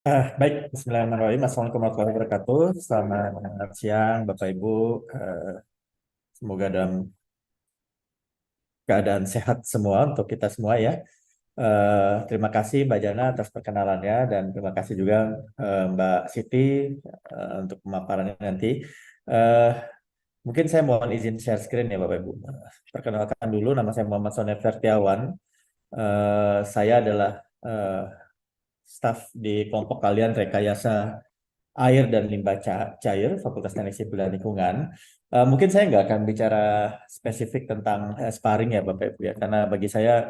Baik, Bismillahirrahmanirrahim. Assalamualaikum warahmatullahi wabarakatuh. Selamat siang, Bapak Ibu. Eh, Semoga dalam keadaan sehat semua untuk kita semua ya. Terima kasih Mbak Jana atas perkenalannya dan terima kasih juga Mbak Siti untuk pemaparannya nanti. Eh, Mungkin saya mohon izin share screen ya Bapak Ibu. Perkenalkan dulu, nama saya Muhammad Sonet Fertiawan. Saya adalah eh, staf di kelompok kalian Rekayasa Air dan Limbah Cair, Fakultas Teknik Sipil dan Lingkungan. Mungkin saya nggak akan bicara spesifik tentang sparring ya Bapak Ibu ya, karena bagi saya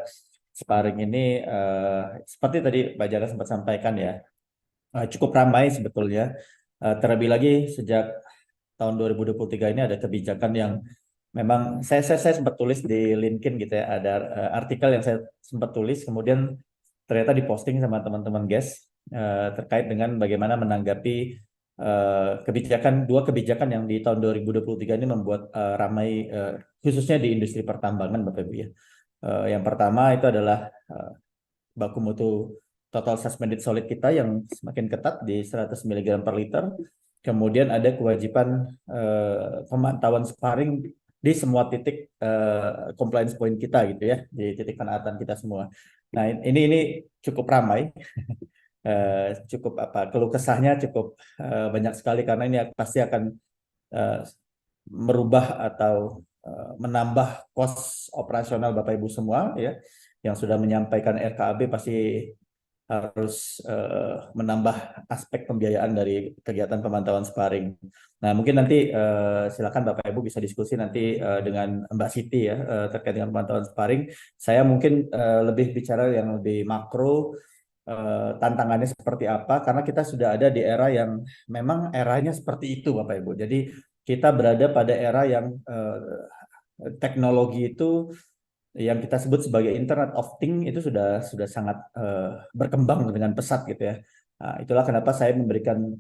sparring ini seperti tadi Mbak Jana sempat sampaikan ya, cukup ramai sebetulnya. Terlebih lagi sejak tahun 2023 ini ada kebijakan yang memang saya sempat tulis di LinkedIn gitu ya, ada artikel yang saya sempat tulis, kemudian ternyata diposting sama teman-teman guys terkait dengan bagaimana menanggapi dua kebijakan yang di tahun 2023 ini membuat ramai khususnya di industri pertambangan Bapak Ibu ya. Yang pertama itu adalah baku mutu total suspended solid kita yang semakin ketat di 100 mg per liter. Kemudian ada kewajiban pemantauan sparring di semua titik compliance point kita gitu ya, di titik penaatan kita semua. Nah, ini cukup ramai, cukup apa keluh kesahnya cukup banyak sekali karena ini pasti akan eh, merubah atau menambah kos operasional Bapak Ibu semua ya, yang sudah menyampaikan RKAB pasti harus menambah aspek pembiayaan dari kegiatan pemantauan sparring. Nah, mungkin nanti silakan Bapak Ibu bisa diskusi nanti dengan Mbak Siti ya terkait dengan pemantauan sparring. Saya mungkin lebih bicara yang lebih makro, tantangannya seperti apa karena kita sudah ada di era yang memang eranya seperti itu Bapak Ibu. Jadi kita berada pada era yang teknologi itu yang kita sebut sebagai Internet of Things itu sudah sangat berkembang dengan pesat gitu ya. Nah, itulah kenapa saya memberikan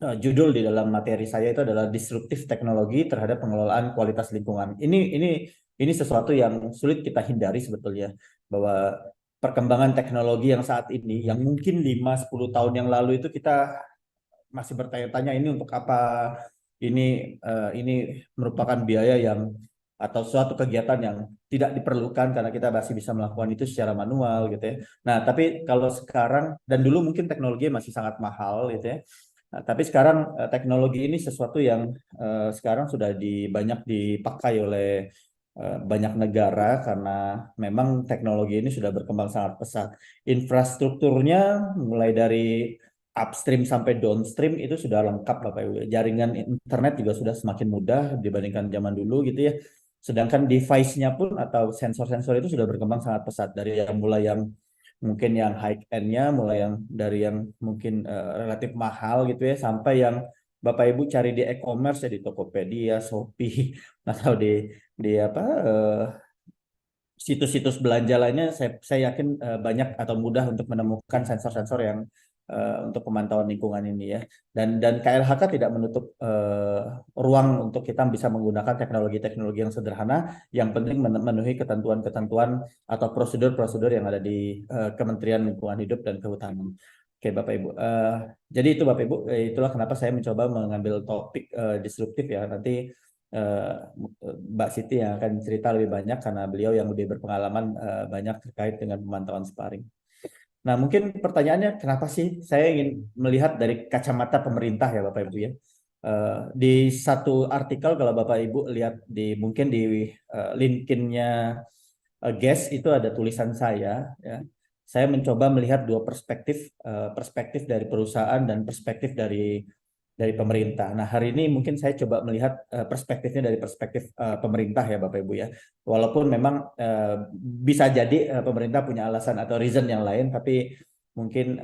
judul di dalam materi saya itu adalah disruptif teknologi terhadap pengelolaan kualitas lingkungan. Ini sesuatu yang sulit kita hindari sebetulnya, bahwa perkembangan teknologi yang saat ini yang mungkin 5-10 tahun yang lalu itu kita masih bertanya-tanya ini untuk apa, ini merupakan biaya yang atau suatu kegiatan yang tidak diperlukan karena kita masih bisa melakukan itu secara manual gitu ya. Nah, tapi kalau sekarang dan dulu mungkin teknologi masih sangat mahal gitu ya. Nah, tapi sekarang teknologi ini sesuatu yang sekarang sudah banyak dipakai oleh banyak negara karena memang teknologi ini sudah berkembang sangat pesat. Infrastrukturnya mulai dari upstream sampai downstream itu sudah lengkap Bapak Ibu. Jaringan internet juga sudah semakin mudah dibandingkan zaman dulu gitu ya. Sedangkan device-nya pun atau sensor-sensor itu sudah berkembang sangat pesat dari yang mulai yang mungkin yang high end-nya, mulai yang dari yang mungkin relatif mahal gitu ya, sampai yang Bapak Ibu cari di e-commerce ya di Tokopedia, Shopee, atau di apa situs-situs belanja lainnya saya yakin banyak atau mudah untuk menemukan sensor-sensor yang untuk pemantauan lingkungan ini ya. Dan KLHK tidak menutup ruang untuk kita bisa menggunakan teknologi-teknologi yang sederhana, yang penting memenuhi ketentuan-ketentuan atau prosedur-prosedur yang ada di Kementerian Lingkungan Hidup dan Kehutanan. Oke Bapak Ibu, jadi itu Bapak Ibu, itulah kenapa saya mencoba mengambil topik disruptif ya. Nanti eh, Mbak Siti yang akan cerita lebih banyak karena beliau yang lebih berpengalaman banyak terkait dengan pemantauan sparring. Nah, mungkin pertanyaannya kenapa sih saya ingin melihat dari kacamata pemerintah ya Bapak Ibu ya. Di satu artikel kalau Bapak Ibu lihat di mungkin di LinkedIn-nya Guest itu ada tulisan saya ya. Saya mencoba melihat dua perspektif, perspektif dari perusahaan dan perspektif dari pemerintah. Nah, hari ini mungkin saya coba melihat perspektifnya dari perspektif pemerintah ya Bapak Ibu ya. Walaupun memang bisa jadi pemerintah punya alasan atau reason yang lain, tapi mungkin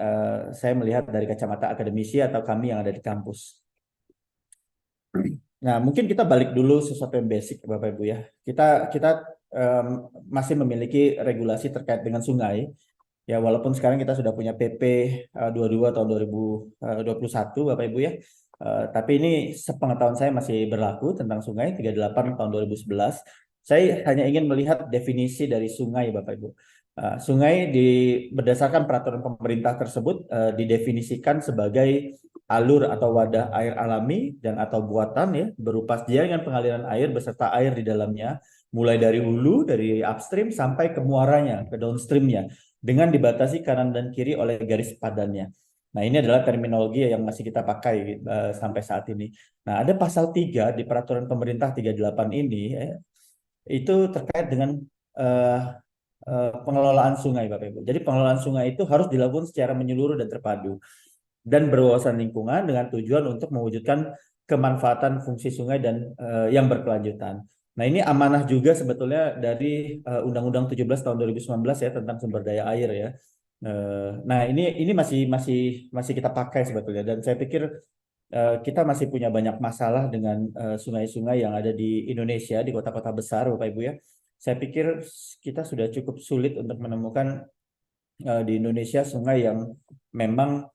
saya melihat dari kacamata akademisi atau kami yang ada di kampus. Nah, mungkin kita balik dulu sesuatu yang basic Bapak Ibu ya. Kita em, masih memiliki regulasi terkait dengan sungai. Ya, walaupun sekarang kita sudah punya PP 22 tahun 2021 Bapak Ibu ya. Tapi ini sepengetahuan saya masih berlaku tentang sungai 38 tahun 2011. Saya hanya ingin melihat definisi dari sungai Bapak Ibu. Sungai berdasarkan peraturan pemerintah tersebut didefinisikan sebagai alur atau wadah air alami dan atau buatan ya berupa jaringan pengaliran air beserta air di dalamnya mulai dari hulu dari upstream sampai ke muaranya ke downstreamnya dengan dibatasi kanan dan kiri oleh garis padannya. Nah, ini adalah terminologi yang masih kita pakai sampai saat ini. Nah, ada pasal 3 di peraturan pemerintah 38 ini ya, itu terkait dengan uh, pengelolaan sungai, Bapak Ibu. Jadi pengelolaan sungai itu harus dilakukan secara menyeluruh dan terpadu dan berwawasan lingkungan dengan tujuan untuk mewujudkan kemanfaatan fungsi sungai dan yang berkelanjutan. Nah, ini amanah juga sebetulnya dari Undang-Undang 17 tahun 2019 ya tentang sumber daya air ya. Nah, ini masih kita pakai sebetulnya dan saya pikir kita masih punya banyak masalah dengan sungai-sungai yang ada di Indonesia, di kota-kota besar, Bapak Ibu ya. Saya pikir kita sudah cukup sulit untuk menemukan di Indonesia sungai yang memang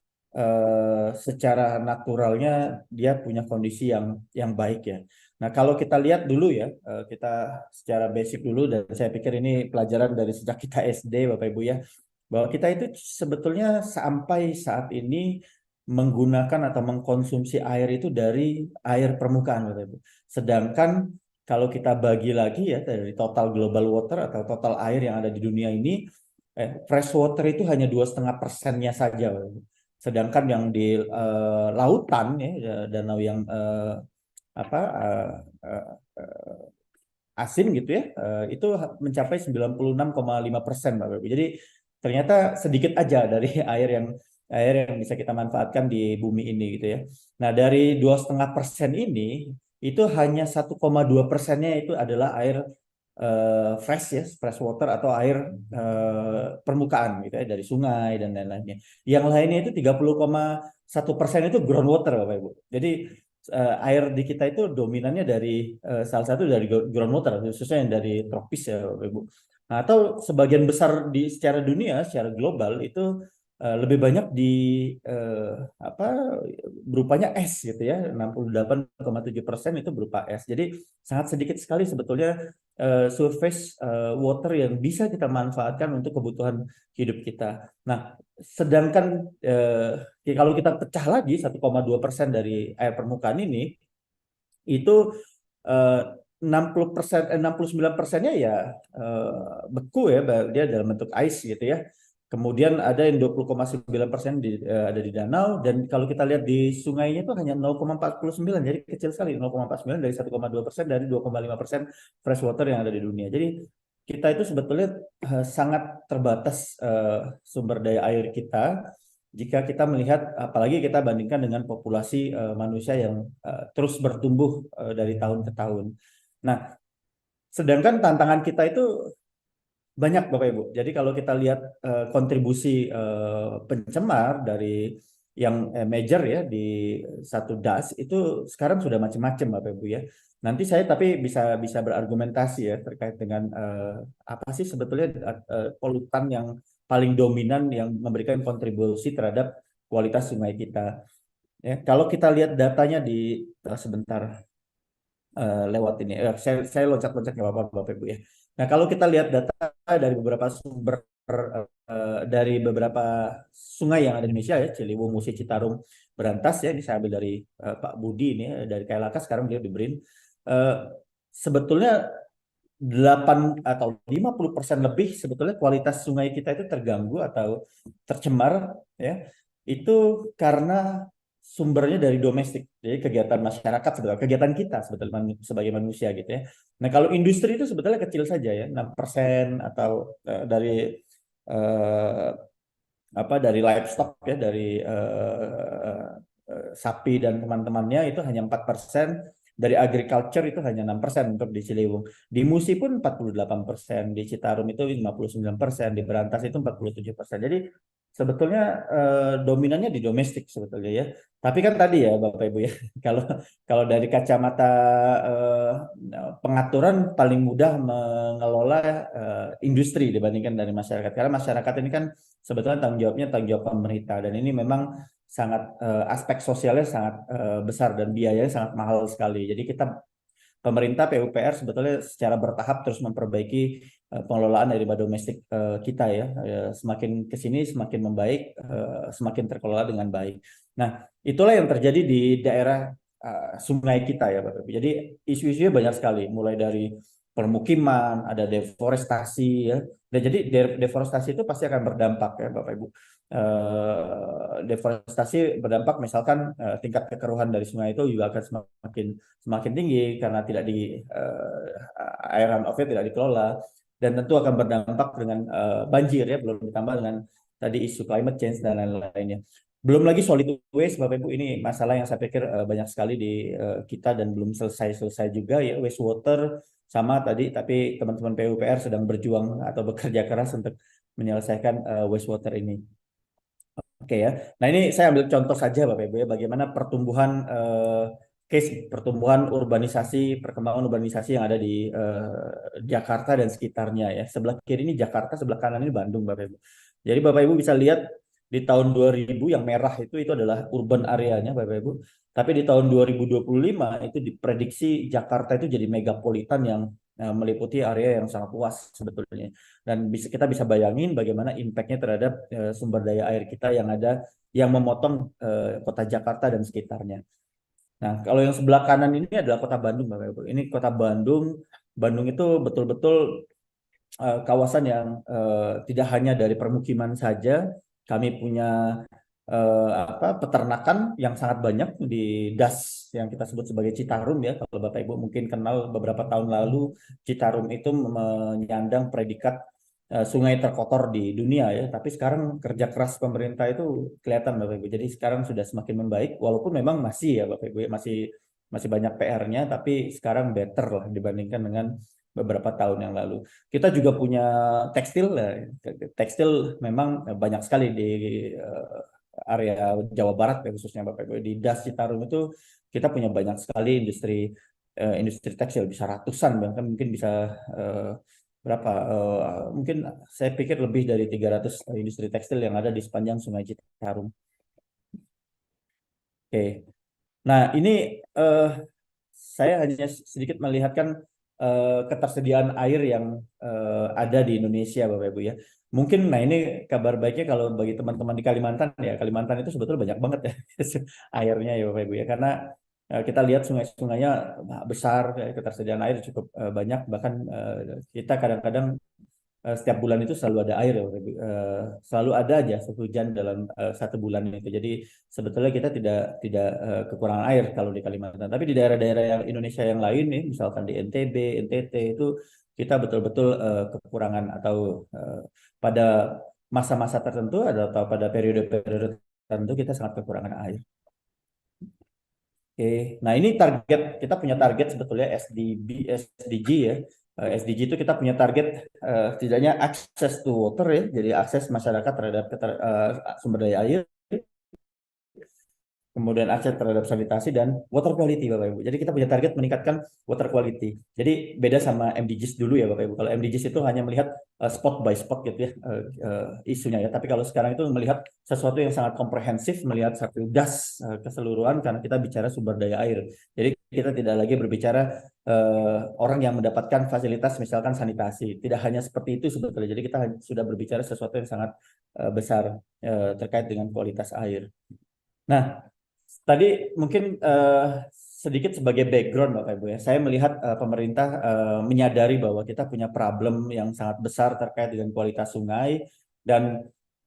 secara naturalnya dia punya kondisi yang baik ya. Nah, kalau kita lihat dulu ya, kita secara basic dulu dan saya pikir ini pelajaran dari sejak kita SD, Bapak Ibu ya, bahwa kita itu sebetulnya sampai saat ini menggunakan atau mengkonsumsi air itu dari air permukaan, Bapak Ibu. Sedangkan kalau kita bagi lagi ya dari total global water atau total air yang ada di dunia ini, fresh water itu hanya 2,5%-nya saja, Bapak Ibu. Sedangkan yang di lautan ya, danau yang apa asin gitu ya, itu mencapai 96,5%, Bapak Ibu. Jadi ternyata sedikit aja dari air yang bisa kita manfaatkan di bumi ini gitu ya. Nah, dari 2,5% ini itu hanya 1,2%-nya itu adalah air fresh ya, fresh water atau air permukaan gitu ya dari sungai dan lain-lainnya. Yang lainnya itu 30,1% itu groundwater, Bapak Ibu. Jadi air di kita itu dominannya dari salah satu dari groundwater, khususnya yang dari tropis ya, Bapak Ibu. Nah, atau sebagian besar secara dunia, secara global itu lebih banyak di apa berupanya es gitu ya, 68,7% itu berupa es. Jadi sangat sedikit sekali sebetulnya surface water yang bisa kita manfaatkan untuk kebutuhan hidup kita. Nah, sedangkan kalau kita pecah lagi 1,2% dari air permukaan ini itu 60%, 69%-nya ya beku ya, dia dalam bentuk ice gitu ya. Kemudian ada yang 20,9% ada di danau dan kalau kita lihat di sungainya itu hanya 0,49, jadi kecil sekali 0,49 dari 1,2% dari 2,5% fresh water yang ada di dunia. Jadi kita itu sebetulnya sangat terbatas sumber daya air kita jika kita melihat apalagi kita bandingkan dengan populasi manusia yang terus bertumbuh dari tahun ke tahun. Nah, sedangkan tantangan kita itu banyak Bapak Ibu. Jadi kalau kita lihat kontribusi pencemar dari yang major ya di satu das itu sekarang sudah macam-macam Bapak Ibu ya. Nanti saya tapi bisa berargumentasi ya terkait dengan apa sih sebetulnya polutan yang paling dominan yang memberikan kontribusi terhadap kualitas sungai kita. Ya, kalau kita lihat datanya di sebentar lewat ini. Saya loncat-loncat nggak apa-apa Bapak Ibu ya. Nah, kalau kita lihat data dari beberapa sumber dari beberapa sungai yang ada di Indonesia ya, Ciliwung, Musi, Citarum, Berantas ya, ini saya ambil dari Pak Budi ini ya, dari KLHK sekarang beliau di BRIN. Sebetulnya 8 atau 50% lebih sebetulnya kualitas sungai kita itu terganggu atau tercemar ya. Itu karena sumbernya dari domestik. Jadi kegiatan masyarakat sebetulnya, kegiatan kita sebetulnya sebagai manusia gitu ya. Nah, kalau industri itu sebetulnya kecil saja ya, 6% atau dari eh, apa dari livestock ya, dari sapi dan teman-temannya itu hanya 4%. Dari agriculture itu hanya 6% untuk di Ciliwung. Di Musi pun 48%, di Citarum itu 59%, di Berantas itu 47%. Jadi sebetulnya dominannya di domestik sebetulnya ya. Tapi kan tadi ya Bapak Ibu ya, kalau kalau dari kacamata eh, pengaturan paling mudah mengelola industri dibandingkan dari masyarakat. Karena masyarakat ini kan sebetulnya tanggung jawab pemerintah dan ini memang sangat aspek sosialnya sangat besar dan biayanya sangat mahal sekali. Jadi kita pemerintah PUPR sebetulnya secara bertahap terus memperbaiki pengelolaan daripada domestik kita ya. Semakin ke sini semakin membaik, semakin terkelola dengan baik. Nah, itulah yang terjadi di daerah sungai kita ya Bapak Ibu. Jadi isu-isunya banyak sekali, mulai dari permukiman, ada deforestasi ya. Dan jadi deforestasi itu pasti akan berdampak ya Bapak Ibu. Deforestasi berdampak misalkan tingkat kekeruhan dari sungai itu juga akan semakin tinggi karena tidak di air runoff-nya tidak dikelola, dan tentu akan berdampak dengan banjir ya, belum ditambah dengan tadi isu climate change dan lain-lainnya. Belum lagi solid waste Bapak Ibu, ini masalah yang saya pikir banyak sekali di kita dan belum selesai juga ya, wastewater sama tadi, tapi teman-teman PUPR sedang berjuang atau bekerja keras untuk menyelesaikan wastewater ini. Oke ya. Nah ini saya ambil contoh saja Bapak Ibu ya, bagaimana pertumbuhan urbanisasi, perkembangan urbanisasi yang ada di Jakarta dan sekitarnya ya. Sebelah kiri ini Jakarta, sebelah kanan ini Bandung Bapak Ibu. Jadi Bapak Ibu bisa lihat di tahun 2000 yang merah itu adalah urban areanya Bapak Ibu. Tapi di tahun 2025 itu diprediksi Jakarta itu jadi megapolitan yang meliputi area yang sangat luas sebetulnya. Dan kita bisa bayangin bagaimana impact-nya terhadap sumber daya air kita yang ada, yang memotong kota Jakarta dan sekitarnya. Nah, kalau yang sebelah kanan ini adalah kota Bandung, Bapak Ibu. Ini kota Bandung. Bandung itu betul-betul kawasan yang tidak hanya dari permukiman saja. Kami punya peternakan yang sangat banyak di das yang kita sebut sebagai Citarum ya. Kalau Bapak Ibu mungkin kenal, beberapa tahun lalu Citarum itu menyandang predikat sungai terkotor di dunia ya. Tapi sekarang kerja keras pemerintah itu kelihatan Bapak Ibu. Jadi sekarang sudah semakin membaik, walaupun memang masih ya Bapak Ibu ya, masih masih banyak PR-nya, tapi sekarang better lah dibandingkan dengan beberapa tahun yang lalu. Kita juga punya tekstil, tekstil memang banyak sekali di area Jawa Barat ya, khususnya Bapak Ibu. Di Das Citarum itu kita punya banyak sekali industri tekstil, bisa ratusan, bahkan mungkin bisa berapa, mungkin saya pikir lebih dari 300 industri tekstil yang ada di sepanjang Sungai Citarum. Oke. Nah, ini saya hanya sedikit melihatkan ketersediaan air yang ada di Indonesia, Bapak Ibu ya. Mungkin, nah ini kabar baiknya kalau bagi teman-teman di Kalimantan ya, Kalimantan itu sebetulnya banyak banget ya airnya ya Bapak Ibu ya, karena kita lihat sungai-sungainya besar, ketersediaan air cukup banyak, bahkan kita kadang-kadang setiap bulan itu selalu ada air ya, selalu ada aja hujan dalam satu bulan itu. Jadi sebetulnya kita tidak kekurangan air kalau di Kalimantan. Tapi di daerah-daerah yang Indonesia yang lain nih, misalkan di NTB, NTT itu kita betul-betul kekurangan, atau pada masa-masa tertentu atau pada periode-periode tertentu kita sangat kekurangan air. Oke, nah ini target, kita punya target sebetulnya SDG ya. SDG itu kita punya target setidaknya access to water ya, jadi akses masyarakat terhadap sumber daya air, kemudian akses terhadap sanitasi dan water quality Bapak Ibu. Jadi kita punya target meningkatkan water quality. Jadi beda sama MDGs dulu ya Bapak Ibu. Kalau MDGs itu hanya melihat spot by spot gitu ya isunya ya. Tapi kalau sekarang itu melihat sesuatu yang sangat komprehensif, melihat satu das keseluruhan, karena kita bicara sumber daya air. Jadi kita tidak lagi berbicara orang yang mendapatkan fasilitas misalkan sanitasi. Tidak hanya seperti itu sebetulnya. Jadi kita sudah berbicara sesuatu yang sangat besar terkait dengan kualitas air. Nah, tadi mungkin sedikit sebagai background Bapak Ibu ya, saya melihat pemerintah menyadari bahwa kita punya problem yang sangat besar terkait dengan kualitas sungai, dan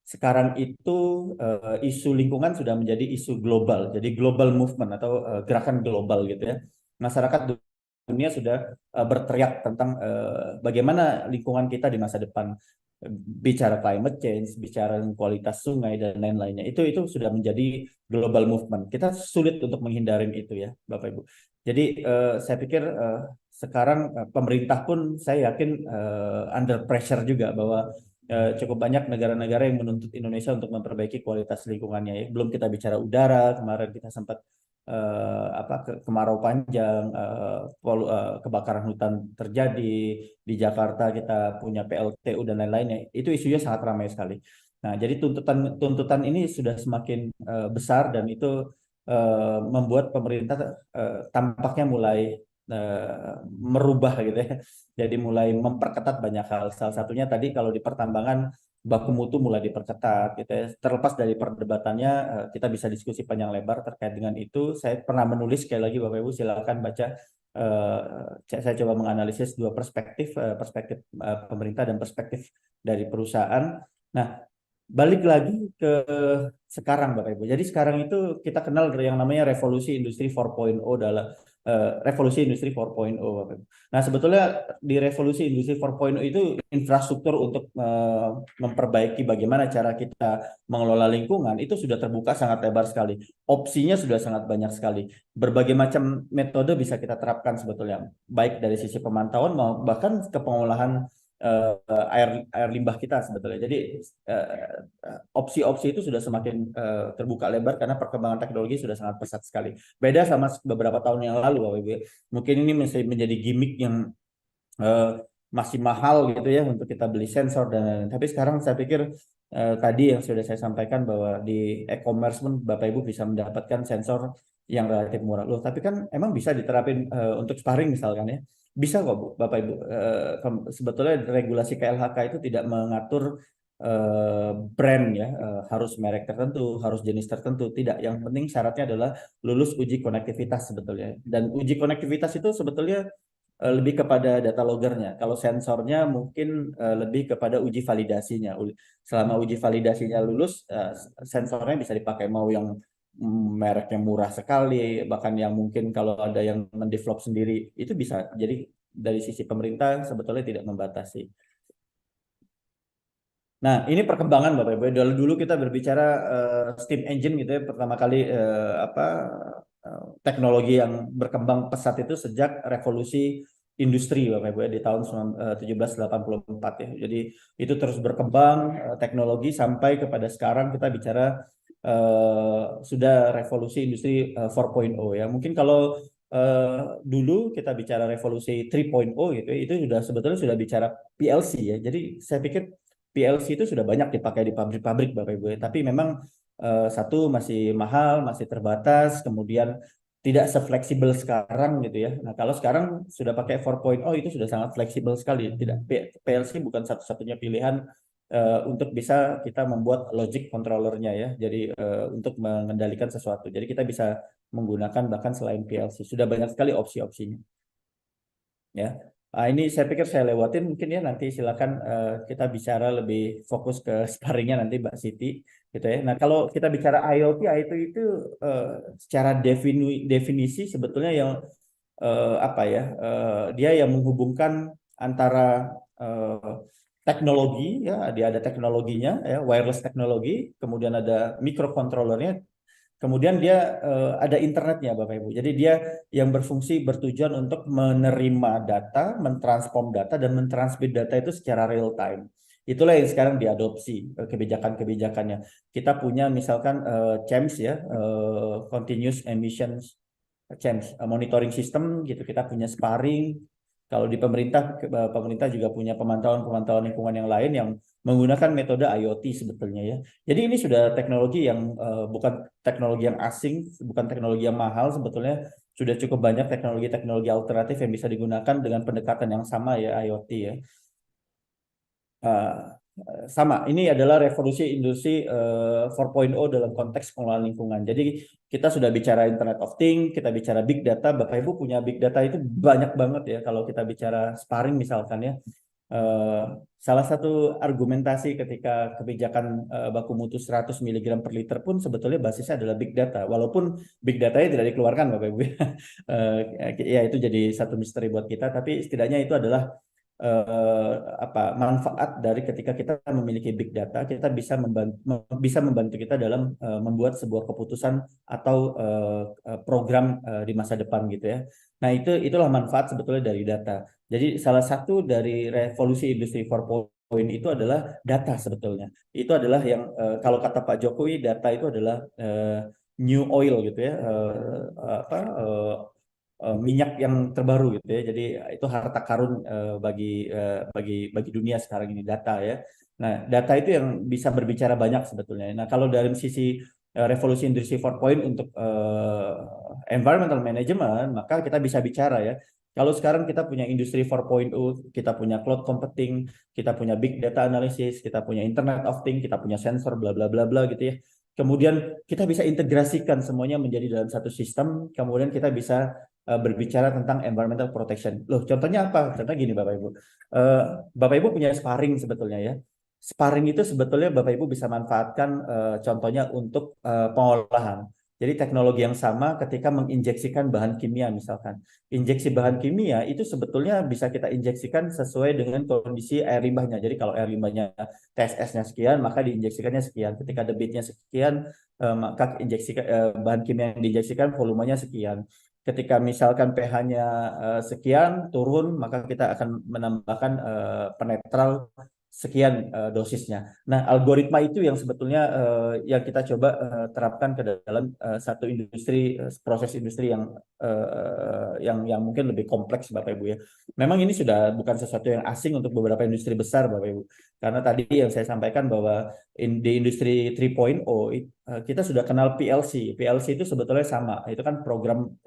sekarang itu isu lingkungan sudah menjadi isu global, jadi global movement atau gerakan global gitu ya. Masyarakat dunia sudah berteriak tentang bagaimana lingkungan kita di masa depan, bicara climate change, bicara kualitas sungai dan lain-lainnya. Itu sudah menjadi global movement. Kita sulit untuk menghindari itu ya, Bapak Ibu. Jadi saya pikir sekarang pemerintah pun saya yakin under pressure juga, bahwa cukup banyak negara-negara yang menuntut Indonesia untuk memperbaiki kualitas lingkungannya ya. Belum kita bicara udara, kemarin kita sempat kemarau panjang, kebakaran hutan terjadi di Jakarta, kita punya PLTU dan lain-lainnya. Itu isunya sangat ramai sekali. Nah, jadi tuntutan ini sudah semakin besar, dan itu membuat pemerintah tampaknya mulai merubah gitu ya. Jadi mulai memperketat banyak hal. Salah satunya tadi kalau di pertambangan baku mutu mulai diperketat gitu ya. Terlepas dari perdebatannya, kita bisa diskusi panjang lebar terkait dengan itu. Saya pernah menulis, sekali lagi Bapak Ibu silakan baca. Saya coba menganalisis dua perspektif, perspektif pemerintah dan perspektif dari perusahaan. Nah, balik lagi ke sekarang Bapak Ibu. Jadi sekarang itu kita kenal yang namanya revolusi industri 4.0 dalam revolusi industri 4.0 Bapak Ibu. Nah, sebetulnya di revolusi industri 4.0 itu infrastruktur untuk memperbaiki bagaimana cara kita mengelola lingkungan itu sudah terbuka sangat lebar sekali. Opsinya sudah sangat banyak sekali. Berbagai macam metode bisa kita terapkan sebetulnya, baik dari sisi pemantauan maupun bahkan ke pengolahan air limbah kita sebetulnya. Jadi opsi-opsi itu sudah semakin terbuka lebar karena perkembangan teknologi sudah sangat pesat sekali. Beda sama beberapa tahun yang lalu, Bapak Ibu. Mungkin ini masih menjadi gimmick yang eh, masih mahal gitu ya untuk kita beli sensor dan lain-lain. Tapi sekarang saya pikir tadi yang sudah saya sampaikan bahwa di e-commerce pun Bapak Ibu bisa mendapatkan sensor yang relatif murah. Loh, tapi kan emang bisa diterapin untuk sparring misalkan ya. Bisa kok Bu, Bapak Ibu. Sebetulnya regulasi KLHK itu tidak mengatur brand ya, harus merek tertentu, harus jenis tertentu. Tidak, yang penting syaratnya adalah lulus uji konektivitas sebetulnya. Dan uji konektivitas itu sebetulnya lebih kepada data loggernya. Kalau sensornya mungkin lebih kepada uji validasinya. Selama uji validasinya lulus, sensornya bisa dipakai mau yang mereknya murah sekali, bahkan yang mungkin kalau ada yang mendevelop sendiri itu bisa. Jadi dari sisi pemerintah sebetulnya tidak membatasi. Nah, ini perkembangan Bapak Ibu. Dulu kita berbicara steam engine gitu ya, pertama kali teknologi yang berkembang pesat itu sejak revolusi industri Bapak Ibu ya, di tahun 1784 ya. Jadi itu terus berkembang teknologi sampai kepada sekarang kita bicara sudah revolusi industri 4.0 ya. Mungkin kalau dulu kita bicara revolusi 3.0 gitu ya, itu sudah sebetulnya sudah bicara PLC ya. Jadi saya pikir PLC itu sudah banyak dipakai di pabrik-pabrik Bapak Ibu ya. Tapi memang satu masih mahal, masih terbatas, kemudian tidak sefleksibel sekarang gitu ya. Nah, kalau sekarang sudah pakai 4.0 itu sudah sangat fleksibel sekali. Tidak, PLC bukan satu-satunya pilihan untuk bisa kita membuat logic controllernya ya. Jadi untuk mengendalikan sesuatu. Jadi kita bisa menggunakan bahkan selain PLC. Sudah banyak sekali opsi-opsinya. Ya. Nah, ini saya pikir saya lewatin mungkin ya, nanti silakan kita bicara lebih fokus ke sparringnya nanti Mbak Siti gitu ya. Nah, kalau kita bicara IoT itu eh, secara definisi sebetulnya yang apa ya, dia yang menghubungkan antara eh, teknologi ya, dia ada teknologinya ya, wireless teknologi, kemudian ada microcontrollernya. Kemudian dia ada internetnya Bapak Ibu. Jadi dia yang berfungsi bertujuan untuk menerima data, mentransform data, dan mentransmit data itu secara real time. Itulah yang sekarang diadopsi kebijakan-kebijakannya. Kita punya misalkan CEMS ya, Continuous Emissions CEMS, monitoring system gitu. Kita punya sparring. Kalau di pemerintah, pemerintah juga punya pemantauan lingkungan yang lain yang menggunakan metode IoT sebetulnya ya. Jadi ini sudah teknologi yang bukan teknologi yang asing, bukan teknologi yang mahal sebetulnya. Sudah cukup banyak teknologi-teknologi alternatif yang bisa digunakan dengan pendekatan yang sama ya, IoT ya. Uh, Sama, ini adalah revolusi industri 4.0 dalam konteks pengelolaan lingkungan. Jadi kita sudah bicara Internet of Things, kita bicara Big Data. Bapak Ibu punya Big Data itu banyak banget ya. Kalau kita bicara sparring misalkan ya, salah satu argumentasi ketika kebijakan baku mutu 100 mg per liter pun sebetulnya basisnya adalah big data. Walaupun big datanya tidak dikeluarkan Bapak Ibu. Ya itu jadi satu misteri buat kita, tapi setidaknya itu adalah manfaat dari ketika kita memiliki big data, kita bisa membantu kita dalam membuat sebuah keputusan atau program di masa depan gitu ya. Nah, itulah manfaat sebetulnya dari data. Jadi salah satu dari revolusi industri 4.0 itu adalah data sebetulnya. Itu adalah yang kalau kata Pak Jokowi, data itu adalah new oil gitu ya. Minyak yang terbaru gitu ya. Jadi itu harta karun bagi dunia sekarang ini, data ya. Nah, data itu yang bisa berbicara banyak sebetulnya. Nah, kalau dari sisi revolusi industri 4.0 untuk environmental management, maka kita bisa bicara ya. Kalau sekarang kita punya industri 4.0, kita punya cloud computing, kita punya big data analysis, kita punya Internet of Things, kita punya sensor, bla bla bla bla gitu ya. Kemudian kita bisa integrasikan semuanya menjadi dalam satu sistem. Kemudian kita bisa berbicara tentang environmental protection. Loh, contohnya apa? Contohnya gini, Bapak Ibu. Eh, Bapak Ibu punya sparring sebetulnya ya. Sparring itu sebetulnya Bapak Ibu bisa manfaatkan contohnya untuk pengolahan. Jadi teknologi yang sama ketika menginjeksikan bahan kimia misalkan. Injeksi bahan kimia itu sebetulnya bisa kita injeksikan sesuai dengan kondisi air limbahnya. Jadi kalau air limbahnya TSS-nya sekian, maka diinjeksikannya sekian. Ketika debitnya sekian, maka bahan kimia yang diinjeksikan volumenya sekian. Ketika misalkan pH-nya sekian turun, maka kita akan menambahkan penetral sekian dosisnya. Nah, algoritma itu yang sebetulnya yang kita coba terapkan ke dalam satu industri, proses industri yang mungkin lebih kompleks, Bapak Ibu ya. Memang ini sudah bukan sesuatu yang asing untuk beberapa industri besar, Bapak Ibu. Karena tadi yang saya sampaikan bahwa di industri 3.0 kita sudah kenal PLC. PLC itu sebetulnya sama. Itu kan program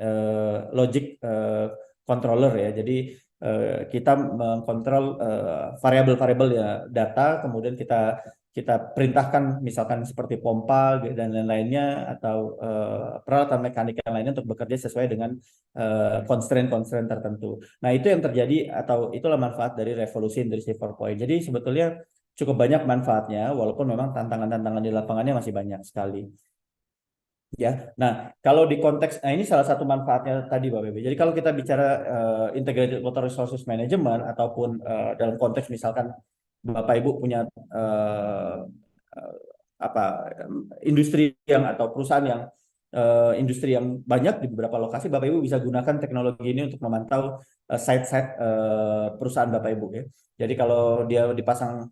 logic controller ya. Jadi kita mengkontrol variabel-variabel ya data, kemudian kita perintahkan misalkan seperti pompa dan lain-lainnya atau peralatan mekanik yang lainnya untuk bekerja sesuai dengan constraint-constraint tertentu. Nah, itu yang terjadi atau itulah manfaat dari revolusi industri 4.0. Jadi sebetulnya cukup banyak manfaatnya, walaupun memang tantangan-tantangan di lapangannya masih banyak sekali. Ya, nah kalau di konteks, nah ini salah satu manfaatnya tadi, Bapak Ibu. Jadi kalau kita bicara integrated water resources management ataupun dalam konteks misalkan Bapak Ibu punya uh, uh, apa industri yang atau perusahaan yang industri yang banyak di beberapa lokasi, Bapak Ibu bisa gunakan teknologi ini untuk memantau site-site perusahaan Bapak Ibu ya. Jadi kalau dia dipasang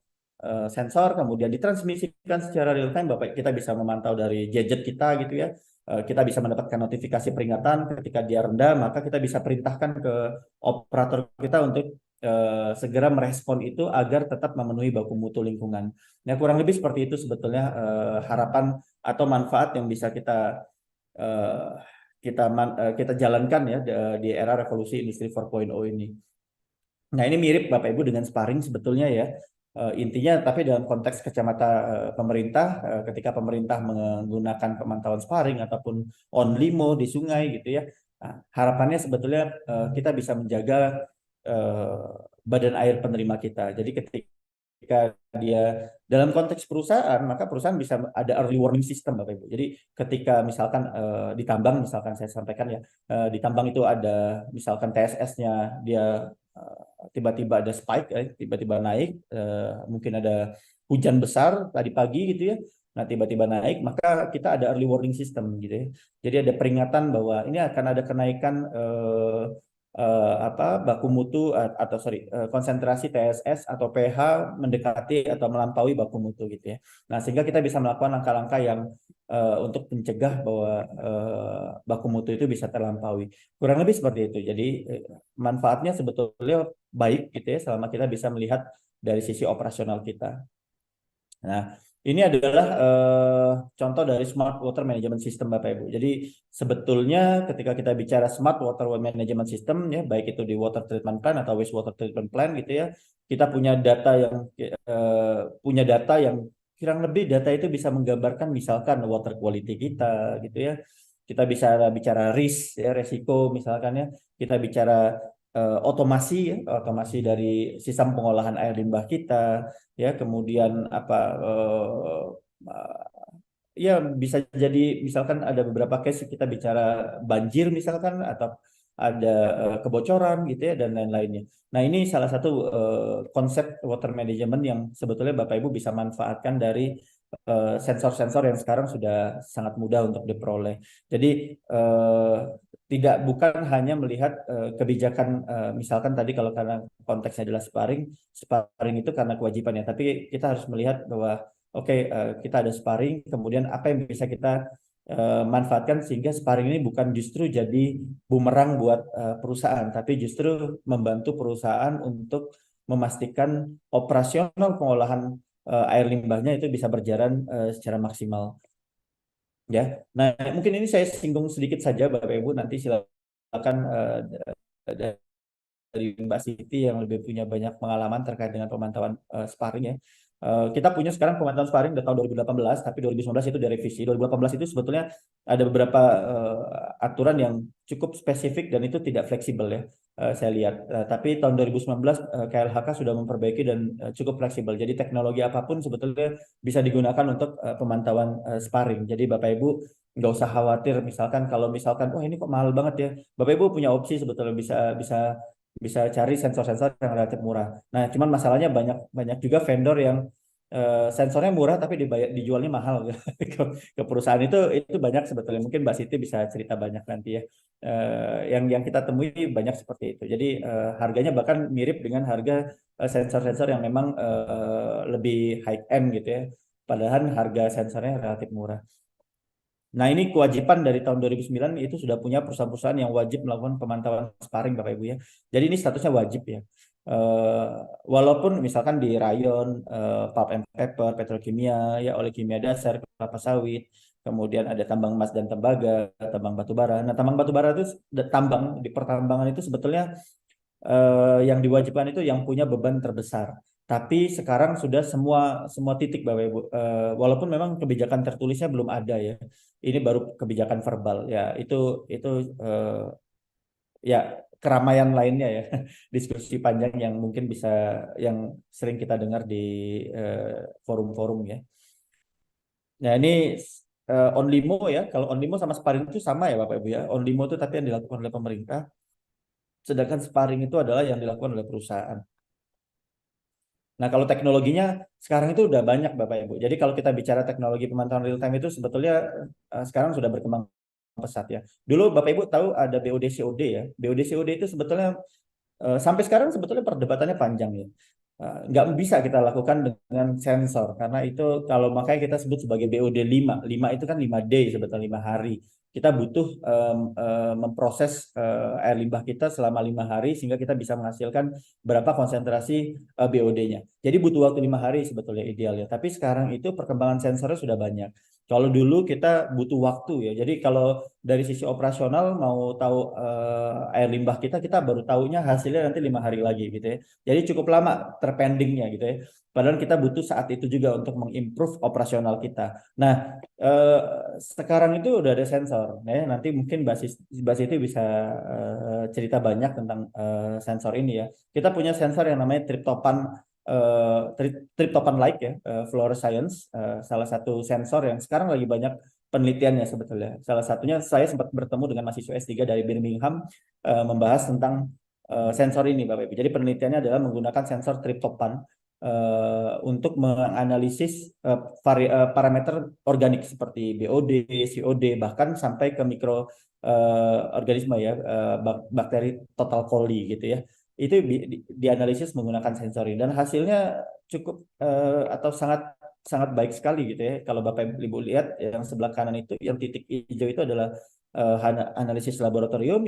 sensor kemudian ditransmisikan secara real time, Bapak kita bisa memantau dari gadget kita gitu ya. Kita bisa mendapatkan notifikasi peringatan ketika dia rendah, maka kita bisa perintahkan ke operator kita untuk segera merespon itu agar tetap memenuhi baku mutu lingkungan. Nah, kurang lebih seperti itu sebetulnya harapan atau manfaat yang bisa eh, kita jalankan ya di era revolusi industri 4.0 ini. Nah, ini mirip Bapak Ibu dengan sparring sebetulnya ya. Intinya tapi dalam konteks kacamata pemerintah, ketika pemerintah menggunakan pemantauan sparring ataupun on limo di sungai gitu ya. Nah, harapannya sebetulnya kita bisa menjaga eh, badan air penerima kita. Jadi ketika dia dalam konteks perusahaan, maka perusahaan bisa ada early warning system, Bapak Ibu. Jadi ketika misalkan di tambang, misalkan saya sampaikan ya, di tambang itu ada misalkan TSS-nya dia tiba-tiba ada spike, tiba-tiba naik, mungkin ada hujan besar tadi pagi gitu ya. Nah, tiba-tiba naik, maka kita ada early warning system gitu ya. Jadi ada peringatan bahwa ini akan ada kenaikan baku mutu atau sorry konsentrasi TSS atau pH mendekati atau melampaui baku mutu gitu ya. Nah, sehingga kita bisa melakukan langkah-langkah yang untuk mencegah bahwa baku mutu itu bisa terlampaui. Kurang lebih seperti itu. Jadi manfaatnya sebetulnya baik gitu ya selama kita bisa melihat dari sisi operasional kita. Nah, ini adalah contoh dari Smart Water Management System, Bapak Ibu. Jadi sebetulnya ketika kita bicara Smart Water Management System ya, baik itu di water treatment plant atau wastewater treatment plant gitu ya, kita punya data yang kurang lebih data itu bisa menggambarkan misalkan water quality kita gitu ya. Kita bisa bicara risk ya, resiko misalkan ya. Kita bicara otomasi ya, otomasi dari sistem pengolahan air limbah kita ya, kemudian ya bisa jadi misalkan ada beberapa case kita bicara banjir misalkan atau ada kebocoran gitu ya dan lain-lainnya. Nah, ini salah satu konsep water management yang sebetulnya Bapak Ibu bisa manfaatkan dari sensor-sensor yang sekarang sudah sangat mudah untuk diperoleh. Jadi tidak bukan hanya melihat kebijakan misalkan tadi kalau karena konteksnya adalah sparring, sparring itu karena kewajiban ya, tapi kita harus melihat bahwa oke, kita ada sparring, kemudian apa yang bisa kita manfaatkan sehingga sparring ini bukan justru jadi bumerang buat perusahaan, tapi justru membantu perusahaan untuk memastikan operasional pengolahan air limbahnya itu bisa berjalan secara maksimal. Ya, nah mungkin ini saya singgung sedikit saja, Bapak Ibu, nanti silakan dari Mbak Siti yang lebih punya banyak pengalaman terkait dengan pemantauan sparring ya. Kita punya sekarang pemantauan sparring dari tahun 2018, tapi 2019 itu direvisi. 2018 itu sebetulnya ada beberapa aturan yang cukup spesifik dan itu tidak fleksibel ya. Saya lihat. Tapi tahun 2019 KLHK sudah memperbaiki dan cukup fleksibel. Jadi teknologi apapun sebetulnya bisa digunakan untuk pemantauan sparring. Jadi Bapak Ibu nggak usah khawatir misalkan kalau misalkan wah ini kok mahal banget ya. Bapak Ibu punya opsi sebetulnya bisa bisa bisa cari sensor-sensor yang relatif murah. Nah, cuman masalahnya banyak banyak juga vendor yang sensornya murah tapi dijualnya mahal ke perusahaan itu banyak sebetulnya. Mungkin Mbak Siti bisa cerita banyak nanti ya. Yang kita temui banyak seperti itu. Jadi harganya bahkan mirip dengan harga sensor-sensor yang memang lebih high end gitu ya. Padahal harga sensornya relatif murah. Nah, ini kewajiban dari tahun 2009 itu sudah punya perusahaan-perusahaan yang wajib melakukan pemantauan sparring Bapak Ibu ya. Jadi ini statusnya wajib ya. Eh, Walaupun misalkan di rayon, pulp and paper, petrokimia, ya oleh kimia dasar, kelapa sawit, kemudian ada tambang emas dan tembaga, tambang batu bara. Nah, tambang batu bara itu tambang di pertambangan itu sebetulnya yang diwajibkan itu yang punya beban terbesar. Tapi sekarang sudah semua semua titik Bapak Ibu. Walaupun memang kebijakan tertulisnya belum ada ya. Ini baru kebijakan verbal ya. Itu ya keramaian lainnya ya. Diskusi panjang yang mungkin bisa yang sering kita dengar di forum-forum ya. Nah, ini Onlimo ya. Kalau Onlimo sama Sparring itu sama ya Bapak Ibu ya. Onlimo itu tapi yang dilakukan oleh pemerintah, sedangkan Sparring itu adalah yang dilakukan oleh perusahaan. Nah, kalau teknologinya sekarang itu udah banyak Bapak Ibu. Jadi kalau kita bicara teknologi pemantauan real time itu sebetulnya sekarang sudah berkembang pesat ya. Dulu Bapak Ibu tahu ada BOD COD ya. BOD COD itu sebetulnya sampai sekarang sebetulnya perdebatannya panjang ya. Nggak bisa kita lakukan dengan sensor karena itu kalau makanya kita sebut sebagai BOD 5. 5 itu kan 5 day sebetulnya 5 hari. Kita butuh memproses air limbah kita selama 5 hari sehingga kita bisa menghasilkan berapa konsentrasi BOD-nya. Jadi butuh waktu 5 hari sebetulnya idealnya. Tapi sekarang itu perkembangan sensornya sudah banyak. Kalau dulu kita butuh waktu ya. Jadi kalau dari sisi operasional mau tahu air limbah kita baru tahunya hasilnya nanti 5 hari lagi gitu ya. Jadi cukup lama terpendingnya gitu ya. Padahal kita butuh saat itu juga untuk mengimprove operasional kita. Nah, eh, sekarang itu udah ada sensor. Ya, nanti mungkin basis itu bisa cerita banyak tentang sensor ini ya. Kita punya sensor yang namanya tryptophan tryptophan like ya, fluorescence, salah satu sensor yang sekarang lagi banyak penelitiannya sebetulnya. Salah satunya saya sempat bertemu dengan mahasiswa S3 dari Birmingham membahas tentang sensor ini Bapak Ibu. Jadi penelitiannya adalah menggunakan sensor tryptophan untuk menganalisis parameter organik seperti BOD, COD, bahkan sampai ke mikro organisme ya, bakteri total coli gitu ya. Itu dianalisis menggunakan sensor ini dan hasilnya cukup atau sangat sangat baik sekali gitu ya. Kalau Bapak Ibu lihat yang sebelah kanan itu, yang titik hijau itu adalah analisis laboratorium,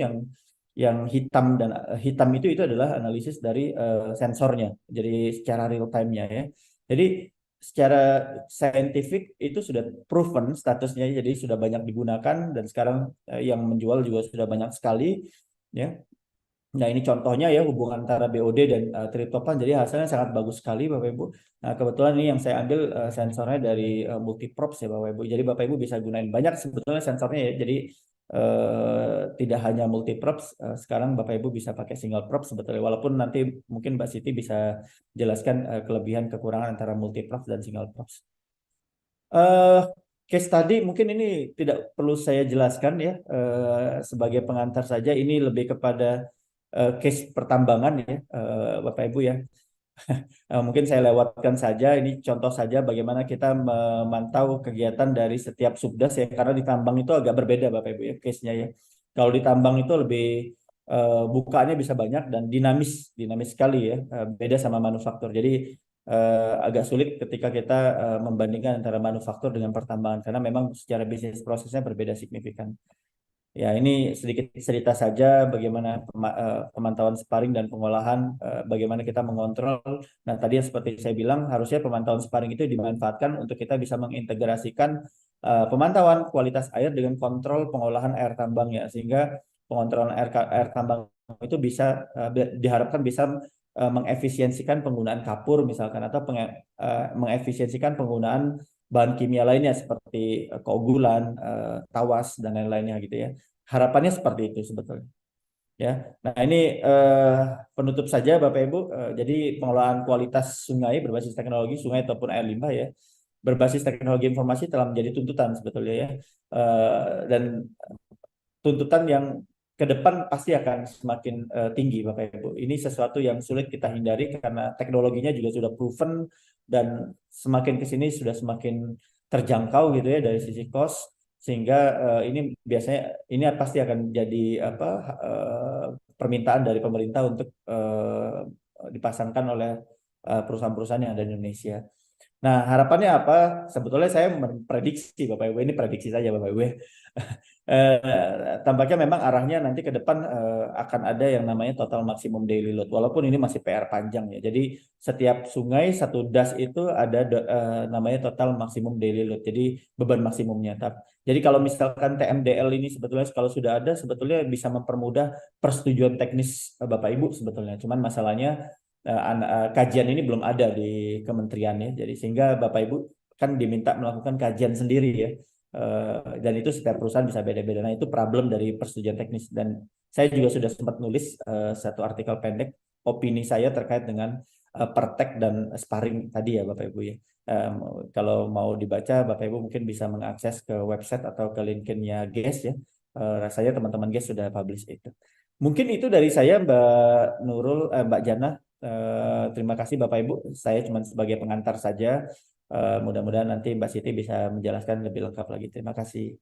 yang hitam dan hitam itu adalah analisis dari sensornya. Jadi secara real time-nya ya. Jadi secara saintifik itu sudah proven statusnya, jadi sudah banyak digunakan dan sekarang yang menjual juga sudah banyak sekali ya. Nah, ini contohnya ya hubungan antara BOD dan triptofan. Jadi hasilnya sangat bagus sekali Bapak Ibu. Nah, kebetulan ini yang saya ambil sensornya dari Multiprops ya Bapak Ibu. Jadi Bapak Ibu bisa gunain banyak sebetulnya sensornya ya. Jadi tidak hanya Multiprops, sekarang Bapak Ibu bisa pakai single props sebetulnya. Walaupun nanti mungkin Mbak Siti bisa jelaskan kelebihan kekurangan antara Multiprops dan single props. Case tadi mungkin ini tidak perlu saya jelaskan ya, sebagai pengantar saja. Ini lebih kepada case pertambangan ya, Bapak Ibu ya. Mungkin saya lewatkan saja. Ini contoh saja bagaimana kita memantau kegiatan dari setiap subdas ya, karena di tambang itu agak berbeda Bapak Ibu ya case-nya ya. Kalau di tambang itu lebih bukaannya bisa banyak dan dinamis, dinamis sekali ya, beda sama manufaktur. Jadi agak sulit ketika kita membandingkan antara manufaktur dengan pertambangan karena memang secara bisnis prosesnya berbeda signifikan. Ya, ini sedikit cerita saja bagaimana pemantauan sparring dan pengolahan, bagaimana kita mengontrol. Nah, tadi yang seperti saya bilang, harusnya pemantauan sparring itu dimanfaatkan untuk kita bisa mengintegrasikan pemantauan kualitas air dengan kontrol pengolahan air tambang ya, sehingga pengontrolan air tambang itu bisa diharapkan bisa mengefisiensikan penggunaan kapur misalkan atau mengefisiensikan penggunaan bahan kimia lainnya seperti keunggulan, tawas dan lain-lainnya gitu ya. Harapannya seperti itu sebetulnya. Ya, nah ini penutup saja Bapak Ibu. Jadi pengelolaan kualitas sungai berbasis teknologi sungai ataupun air limbah ya, berbasis teknologi informasi telah menjadi tuntutan sebetulnya ya. Dan tuntutan yang ke depan pasti akan semakin tinggi Bapak Ibu. Ini sesuatu yang sulit kita hindari karena teknologinya juga sudah proven dan semakin ke sini sudah semakin terjangkau gitu ya dari sisi cost, sehingga ini biasanya ini pasti akan jadi apa permintaan dari pemerintah untuk dipasangkan oleh perusahaan-perusahaan yang ada di Indonesia. Nah, harapannya apa? Sebetulnya saya memprediksi Bapak Ibu, ini prediksi saja Bapak Ibu. Tampaknya memang arahnya nanti ke depan akan ada yang namanya total maksimum daily load. Walaupun ini masih PR panjang ya. Jadi setiap sungai satu das itu ada namanya total maksimum daily load. Jadi beban maksimumnya. Jadi kalau misalkan TMDL ini sebetulnya kalau sudah ada sebetulnya bisa mempermudah persetujuan teknis Bapak Ibu sebetulnya. Cuman masalahnya kajian ini belum ada di kementerian ya. Jadi sehingga Bapak Ibu kan diminta melakukan kajian sendiri ya. Dan itu setiap perusahaan bisa beda-beda. Nah, itu problem dari persetujuan teknis. Dan saya juga sudah sempat nulis satu artikel pendek opini saya terkait dengan pertek dan sparring tadi ya Bapak Ibu ya. Kalau mau dibaca Bapak Ibu mungkin bisa mengakses ke website atau ke LinkedIn-nya GES ya. Rasanya teman-teman GES sudah publish itu. Mungkin itu dari saya Mbak Nurul, Mbak Jana. Terima kasih Bapak Ibu. Saya cuma sebagai pengantar saja. Mudah-mudahan nanti Mbak Siti bisa menjelaskan lebih lengkap lagi. Terima kasih.